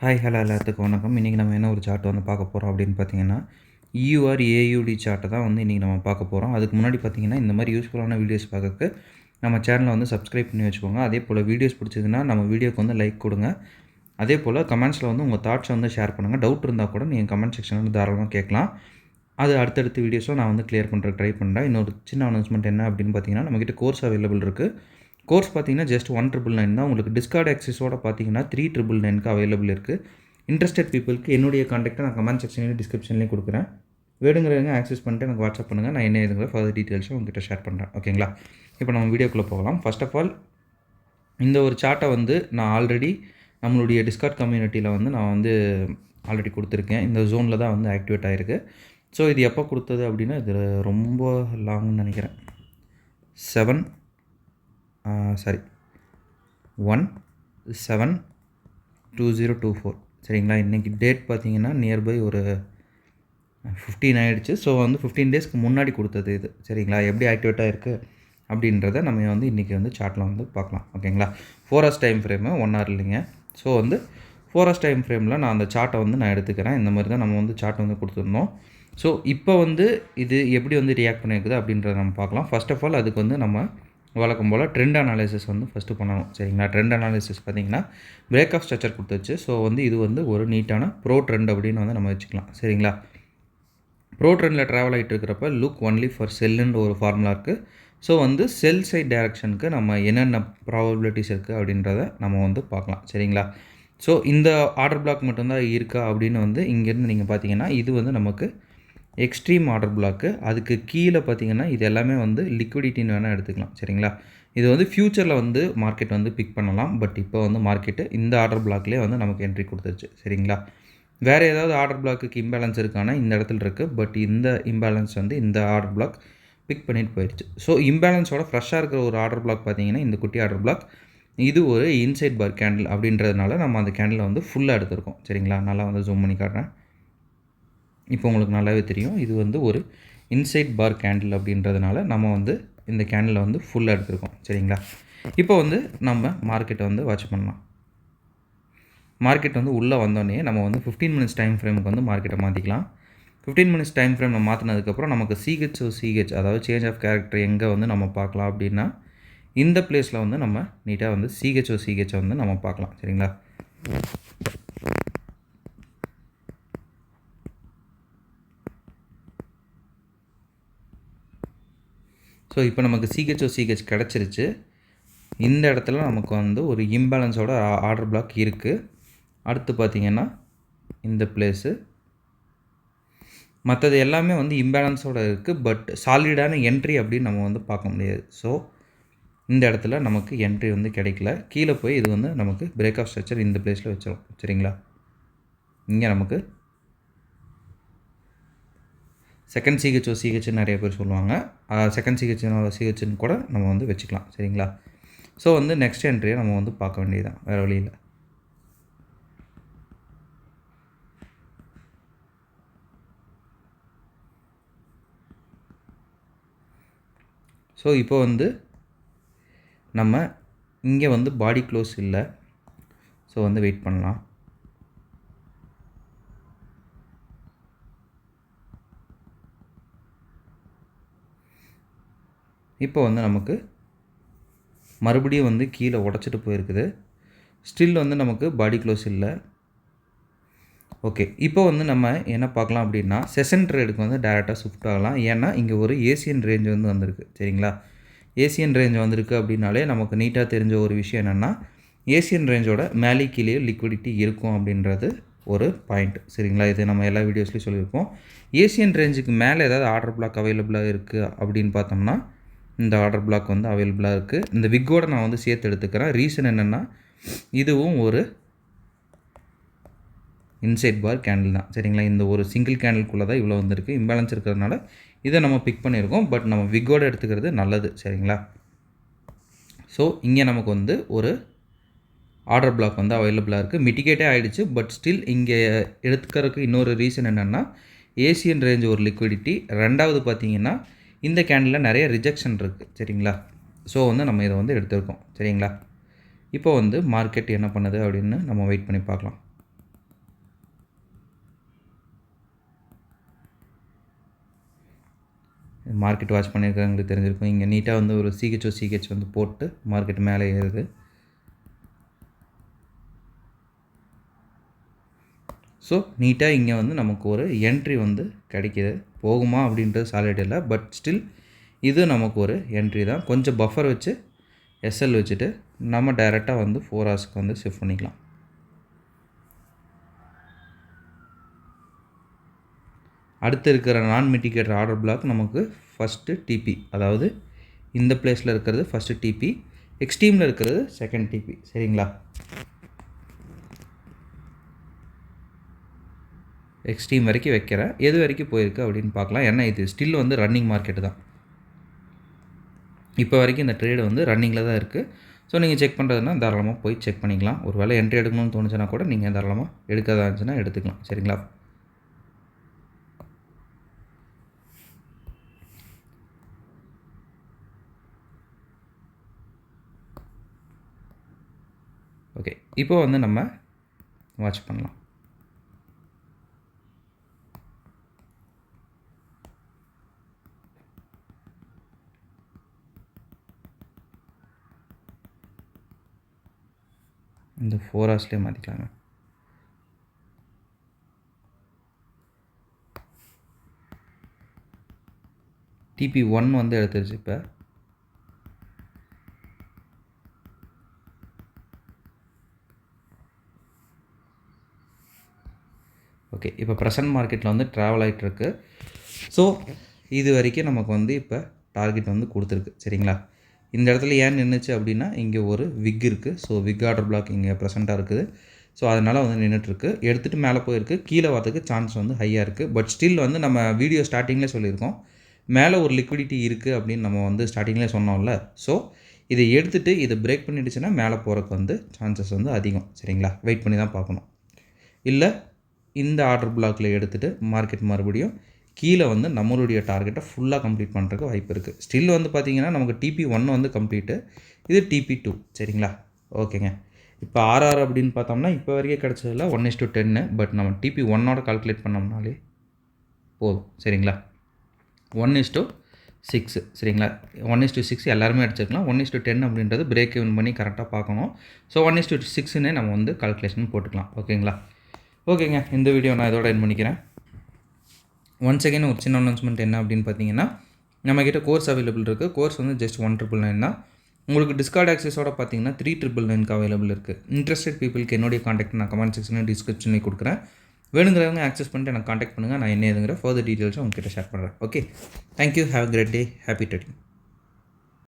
Hi hello எல்லாத்துக்கும் வணக்கம். இன்றைக்கி நம்ம என்ன ஒரு சார்ட் வந்து பார்க்க போகிறோம் அப்படின்னு பார்த்தீங்கன்னா, EUR AUD சார்ட்டை தான் வந்து இன்றைக்கி நம்ம பார்க்க போகிறோம். அதுக்கு முன்னாடி பார்த்தீங்கன்னா, இந்த மாதிரி யூஸ்ஃபுல்லான வீடியோஸ் பார்க்கறதுக்கு நம்ம சேனலை வந்து சப்ஸ்கிரைப் பண்ணி வச்சுக்கோங்க. அதே போல் வீடியோஸ் பிடிச்சதுன்னா நம்ம வீடியோக்கு வந்து லைக் கொடுங்க. அதே போல் கமெண்ட்ஸில் வந்து உங்கள் தாட்ஸை வந்து ஷேர் பண்ணுங்கள். டவுட் இருந்தால் கூட நீங்கள் கமெண்ட் செக்ஷனில் வந்து தாராளமாக கேட்கலாம். அது அடுத்தடுத்த வீடியோஸில் நான் வந்து கிளியர் பண்ணுறதுக்கு ட்ரை பண்ணுறேன். இன்னொரு சின்ன அனௌன்ஸ்மெண்ட் என்ன அப்படின்னு பார்த்தீங்கன்னா, நம்மக்கிட்ட கோர்ஸ் அவைலபிள் இருக்குது. கோர்ஸ் பார்த்தீங்கன்னா ஜஸ்ட் 1,999 தான். உங்களுக்கு டிஸ்கார்ட் ஆக்சஸோட பார்த்தீங்கன்னா 3,999க்கு அவைலபிள் இருக்குது. இன்ட்ரெஸ்டட் பீப்புளுக்கு என்னுடைய கான்டாக்ட்டை நான் கமெண்ட் செக்ஷன்லேயும் டிஸ்கிரிப்ஷன்லேயும் கொடுக்குறேன். வேணுங்கிறவங்க ஆக்சஸ் பண்ணிட்டு எனக்கு வாட்ஸ்அப் பண்ணுங்கள். நான் என்ன ஏதுங்கிற ஃபர்தர் டீட்டெயில்ஸும் உங்ககிட்ட ஷேர் பண்ணுறேன். ஓகேங்களா? இப்போ நம்ம வீடியோக்குள்ளே போகலாம். ஃபர்ஸ்ட் ஆஃப் ஆல் இந்த ஒரு சார்ட்டை வந்து நான் ஆல்ரெடி நம்மளுடைய டிஸ்கார்ட் கம்யூனிட்டியில் வந்து நான் வந்து ஆல்ரெடி கொடுத்துருக்கேன். இந்த ஜோனில் தான் வந்து ஆக்டிவேட் ஆகிருக்கு. ஸோ இது எப்போ கொடுத்தது அப்படின்னா இது ரொம்ப லாங்னு நினைக்கிறேன். 1/7/2024 சரிங்களா? இன்றைக்கி டேட் பார்த்தீங்கன்னா நியர்பை ஒரு 15 ஆகிடுச்சு. ஸோ வந்து 15 டேஸ்க்கு முன்னாடி கொடுத்தது இது. சரிங்களா? எப்படி ஆக்டிவேட்டாக இருக்குது அப்படின்றத நம்ம வந்து இன்றைக்கி வந்து சார்ட்டில் வந்து பார்க்கலாம். ஓகேங்களா? 4 ஹவர்ஸ் டைம் ஃப்ரேமு 1 ஹவர் இல்லைங்க. ஸோ வந்து 4 ஹவர்ஸ் டைம் ஃப்ரேமில் நான் அந்த சார்ட்டை வந்து நான் எடுத்துக்கிறேன். இந்த மாதிரி தான் நம்ம வந்து சார்ட் வந்து கொடுத்துருந்தோம். ஸோ இப்போ வந்து இது எப்படி வந்து ரியாக்ட் பண்ணியிருக்குது அப்படின்றத நம்ம பார்க்கலாம். ஃபர்ஸ்ட் ஆஃப் ஆல் அதுக்கு வந்து நம்ம வழக்கம் போல் ட்ரெண்ட் அனாலிசிஸ் வந்து ஃபஸ்ட்டு பண்ணணும். சரிங்களா? ட்ரெண்ட் அனாலிசிஸ் பார்த்திங்கன்னா பிரேக் ஆஃப் ஸ்ட்ரக்சர் கொடுத்துச்சு. ஸோ வந்து இது வந்து ஒரு நீட்டான ப்ரோ ட்ரெண்ட் அப்படின்னு வந்து நம்ம வச்சுக்கலாம். சரிங்களா? ப்ரோ ட்ரெண்டில் ட்ராவல் ஆகிட்டு இருக்கிறப்ப லுக் ஒன்லி ஃபார் செல்லுன்ற ஒரு ஃபார்முலா இருக்குது. ஸோ வந்து செல் சைட் டைரக்ஷனுக்கு நம்ம என்னென்ன ப்ராபபிலிட்டிஸ் இருக்குது அப்படின்றத நம்ம வந்து பார்க்கலாம். சரிங்களா? ஸோ இந்த ஆர்டர் பிளாக் மட்டும்தான் இருக்கா அப்படின்னு வந்து இங்கேருந்து நீங்கள் பார்த்தீங்கன்னா இது வந்து நமக்கு எக்ஸ்ட்ரீம் ஆர்டர் பிளாக்கு. அதுக்கு கீழே பார்த்தீங்கன்னா இது எல்லாமே வந்து லிக்விடிட்டின்னு வேணால் எடுத்துக்கலாம். சரிங்களா? இது வந்து ஃப்யூச்சரில் வந்து மார்க்கெட் வந்து பிக் பண்ணலாம். பட் இப்போ வந்து மார்க்கெட்டு இந்த ஆர்டர் பிளாக்லேயே வந்து நமக்கு என்ட்ரி கொடுத்துருச்சு. சரிங்களா? வேறு ஏதாவது ஆர்டர் பிளாக்குக்கு இம்பேலன்ஸ் இருக்கானா இந்த இடத்துல இருக்குது. பட் இந்த இம்பேலன்ஸ் வந்து இந்த ஆர்டர் பிளாக் பிக் பண்ணிட்டு போயிடுச்சு. ஸோ இம்பேலன்ஸோட ஃப்ரெஷ்ஷாக இருக்கிற ஒரு ஆர்டர் பிளாக் பார்த்தீங்கன்னா இந்த குட்டி ஆர்டர் பிளாக் இது ஒரு இன்சைட் பார் கேண்டில் அப்படின்றதுனால நம்ம அந்த கேண்டிலை வந்து ஃபுல்லாக எடுத்திருக்கோம். சரிங்களா? நல்லா வந்து ஜூம் பண்ணி காட்டுறேன். இப்போ உங்களுக்கு நல்லாவே தெரியும் இது வந்து ஒரு இன்சைட் பார் கேண்டில் அப்படின்றதுனால நம்ம வந்து இந்த கேண்டிலை வந்து ஃபுல்லாக எடுத்திருக்கோம். சரிங்களா? இப்போ வந்து நம்ம மார்க்கெட்டை வந்து வாட்ச் பண்ணலாம். மார்க்கெட் வந்து உள்ளே வந்தோடனே நம்ம வந்து 15 மினிட்ஸ் டைம் ஃப்ரேமுக்கு வந்து மார்க்கெட்டை மாற்றிக்கலாம். 15 மினிட்ஸ் டைம் ஃப்ரேம் நம்ம மாற்றினதுக்கப்புறம் நமக்கு சிஹெச் அதாவது சேஞ்ச் ஆஃப் கேரக்டர் எங்கே வந்து நம்ம பார்க்கலாம் அப்படின்னா இந்த பிளேஸில் வந்து நம்ம நீட்டாக வந்து சிஹெச்சை வந்து நம்ம பார்க்கலாம். சரிங்களா? ஸோ இப்போ நமக்கு சிஹெச் கிடச்சிருச்சு. இந்த இடத்துல நமக்கு வந்து ஒரு இம்பேலன்ஸோட ஆர்டர் பிளாக் இருக்குது. அடுத்து பார்த்திங்கன்னா இந்த பிளேஸு மற்றது எல்லாமே வந்து இம்பேலன்ஸோடு இருக்குது. பட் சாலிடான என்ட்ரி அப்படின்னு நம்ம வந்து பார்க்க முடியாது. ஸோ இந்த இடத்துல நமக்கு என்ட்ரி வந்து கிடைக்கல. கீழே போய் இது வந்து நமக்கு பிரேக் ஆஃப் ஸ்ட்ரக்சர் இந்த பிளேஸில் வச்சிடும். சரிங்களா? இங்கே நமக்கு செகண்ட் சிஹெச்னு நிறைய பேர் சொல்லுவாங்க. செகண்ட் சிஹெச்னு கூட நம்ம வந்து வச்சுக்கலாம். சரிங்களா? ஸோ வந்து நெக்ஸ்ட் என்ட்ரியை நம்ம வந்து பார்க்க வேண்டியதுதான், வேறு வழியில். ஸோ இப்போ வந்து நம்ம இங்கே வந்து பாடி க்ளோஸ் இல்லை. ஸோ வந்து வெயிட் பண்ணலாம். இப்போ வந்து நமக்கு மறுபடியும் வந்து கீழே உடச்சிட்டு போயிருக்குது. ஸ்டில் வந்து நமக்கு பாடி க்ளோஸ் இல்லை. ஓகே, இப்போ வந்து நம்ம என்ன பார்க்கலாம் அப்படின்னா செஷன் ட்ரேடுக்கு வந்து டேரெக்டாக ஷிஃப்ட் ஆகலாம். ஏன்னா இங்கே ஒரு ஏசியன் ரேஞ்ச் வந்து வந்திருக்கு. சரிங்களா? ஏசியன் ரேஞ்ச் வந்திருக்கு அப்படின்னாலே நமக்கு நீட்டாக தெரிஞ்ச ஒரு விஷயம் என்னென்னா ஏசியன் ரேஞ்சோட மேலே கீழே லிக்விடிட்டி இருக்கும் அப்படின்றது ஒரு பாயிண்ட். சரிங்களா? இது நம்ம எல்லா வீடியோஸ்லையும் சொல்லியிருப்போம். ஏசியன் ரேஞ்சுக்கு மேலே ஏதாவது ஆர்டர் பிளாக் அவைலபிளாக இருக்குது அப்படின்னு பார்த்தோம்னா இந்த ஆர்டர் பிளாக் வந்து அவைலபிளாக இருக்குது. இந்த விக்கோட நான் வந்து சேர்த்து எடுத்துக்கிறேன். ரீசன் என்னென்னா இதுவும் ஒரு இன்சைட் பார் கேண்டில் தான். சரிங்களா? இந்த ஒரு சிங்கிள் கேண்டிலுக்குள்ளே தான் இவ்வளோ வந்திருக்கு. இம்பேலன்ஸ் இருக்கிறதுனால இதை நம்ம பிக் பண்ணியிருக்கோம். பட் நம்ம விக்கோட எடுத்துக்கிறது நல்லது. சரிங்களா? ஸோ இங்கே நமக்கு வந்து ஒரு ஆர்டர் பிளாக் வந்து அவைலபிளாக இருக்குது. மிட்டிகேட்டே ஆகிடுச்சு. பட் ஸ்டில் இங்கே எடுத்துக்கிறதுக்கு இன்னொரு ரீசன் என்னென்னா ஏசியன் ரேஞ்ச் ஒரு லிக்விடிட்டி. ரெண்டாவது பார்த்திங்கன்னா இந்த கேண்டிலில் நிறைய ரிஜெக்ஷன் இருக்குது. சரிங்களா? ஸோ வந்து நம்ம இதை வந்து எடுத்துருக்கோம். சரிங்களா? இப்போ வந்து மார்க்கெட் என்ன பண்ணுது அப்படின்னு நம்ம வெயிட் பண்ணி பார்க்கலாம். மார்க்கெட் வாட்ச் பண்ணியிருக்கிறவங்களுக்கு தெரிஞ்சிருக்கும். இங்கே நீட்டாக வந்து ஒரு சிஹெச் வந்து போட்டு மார்க்கெட் மேலே ஏறுது. ஸோ நீட்டாக இங்கே வந்து நமக்கு ஒரு என்ட்ரி வந்து கிடைக்கிது. போகுமா அப்படின்றது சாலிட் இல்லை, பட் ஸ்டில் இது நமக்கு ஒரு என்ட்ரி தான். கொஞ்சம் பஃபர் வச்சு எஸ்எல் வச்சுட்டு நம்ம டைரெக்டாக வந்து 4 ஹவர்ஸ்க்கு வந்து ஷிஃப்ட் பண்ணிக்கலாம். அடுத்து இருக்கிற நான் மிட்டிகேட்டர் ஆர்டர் பிளாக் நமக்கு ஃபஸ்ட்டு டிபி, அதாவது இந்த பிளேஸில் இருக்கிறது ஃபஸ்ட்டு டிபி, எக்ஸ்ட்ரீமில் இருக்கிறது செகண்ட் டிபி. சரிங்களா? எக்ஸ்ட்ரீம் வரைக்கும் வைக்கிறேன். எது வரைக்கும் போயிருக்கு அப்படின்னு பார்க்கலாம். ஏன்னா இது ஸ்டில் வந்து ரன்னிங் மார்க்கெட்டு தான். இப்போ வரைக்கும் இந்த ட்ரேடு வந்து ரன்னிங்கில் தான் இருக்குது. ஸோ நீங்கள் செக் பண்ணுறதுனா தாராளமாக போய் செக் பண்ணிக்கலாம். ஒரு வேளை என்ட்ரி எடுக்கணும்னு தோணுச்சுன்னா கூட நீங்கள் தாராளமாக எடுக்காத இருந்துச்சுன்னா எடுத்துக்கலாம். சரிங்களா? ஓகே, இப்போ வந்து நம்ம வாட்ச் பண்ணலாம். இந்த 4 ஹவர்ஸ்லேயே மாற்றிக்கலாங்க. டிபி 1 வந்து எடுத்துருச்சு. இப்போ ஓகே, இப்போ ப்ரெசன்ட் மார்க்கெட்டில் வந்து ட்ராவல் ஆகிட்டுருக்கு. ஸோ இது வரைக்கும் நமக்கு வந்து இப்போ டார்கெட் வந்து கொடுத்துருக்கு. சரிங்களா? இந்த இடத்துல ஏன் நின்றுச்சு அப்படின்னா இங்கே ஒரு விக் இருக்குது. ஸோ விக் ஆர்டர் பிளாக் இங்கே ப்ரெசென்ட்டாக இருக்குது. ஸோ அதனால் வந்து நின்றுட்டுருக்கு. எடுத்துகிட்டு மேலே போயிருக்கு. கீழே வரதுக்கு சான்ஸ் வந்து ஹையாக இருக்குது. பட் ஸ்டில் வந்து நம்ம வீடியோ ஸ்டார்டிங்லேயே சொல்லியிருக்கோம், மேலே ஒரு லிக்விடிட்டி இருக்குது அப்படின்னு நம்ம வந்து ஸ்டார்டிங்லேயே சொன்னோம்ல. ஸோ இதை எடுத்துகிட்டு இதை பிரேக் பண்ணிடுச்சுன்னா மேலே போகிறதுக்கு வந்து சான்சஸ் வந்து அதிகம். சரிங்களா? வெயிட் பண்ணி தான் பார்க்கணும். இல்லை இந்த ஆர்டர் பிளாக்கில் எடுத்துகிட்டு மார்க்கெட் மறுபடியும் கீழே வந்து நம்மளுடைய டார்கெட்டை ஃபுல்லாக கம்ப்ளீட் பண்ணுறதுக்கு வாய்ப்பு இருக்குது. ஸ்டில் வந்து பார்த்திங்கன்னா நமக்கு டிபி 1 வந்து கம்ப்ளீட்டு, இது டிபி 2. சரிங்களா? ஓகேங்க. இப்போ ஆர்ஆர் அப்படின்னு பார்த்தோம்னா இப்போ வரைக்கும் கிடச்சதில்ல 1:10. பட் நம்ம டிபி 1ஓட கால்குலேட் பண்ணோம்னாலே போதும். சரிங்களா? 1:6. சரிங்களா? 1:6 எல்லாருமே அடிச்சிருக்கலாம். 1:10 அப்படின்றது பிரேக் ஈவன் பண்ணி கரெக்டாக பார்க்கணும். ஸோ 1:6ன்னே நம்ம வந்து கால்குலேஷன் போட்டுக்கலாம். ஓகேங்களா? ஓகேங்க, இந்த வீடியோ நான் இதோட எண்ட் பண்ணிக்கிறேன். ஒன்ஸ் அகைன் ஒரு சின்ன அனௌன்ஸ்மெண்ட் என்ன அப்படின்னு பார்த்தீங்கன்னா, நம்மக்கிட்ட கோர்ஸ் அவைலபிள் இருக்குது. கோர்ஸ் வந்து ஜஸ்ட் 1,999 தான். உங்களுக்கு டிஸ்கார்ட் ஆக்சஸோட பார்த்தீங்கன்னா 3,999க்கு அவைலபிள் இருக்குது. இன்ட்ரெஸ்டட் பீப்புளுக்கு என்னுடைய காண்டாக்ட் நான் கமெண்ட் செக்ஷனில் டிஸ்கிரிப்ஷனில் கொடுக்குறேன். வேணுங்கிறவங்க ஆக்சஸ் பண்ணிட்டு எனக்கு காண்டாக்ட் பண்ணுங்கள். நான் என்ன ஏதுங்கிற ஃபர்தர் டீட்டெயில்ஸும் உங்ககிட்ட ஷேர் பண்ணுறேன். Okay, thank you. Have a great day. Happy trading.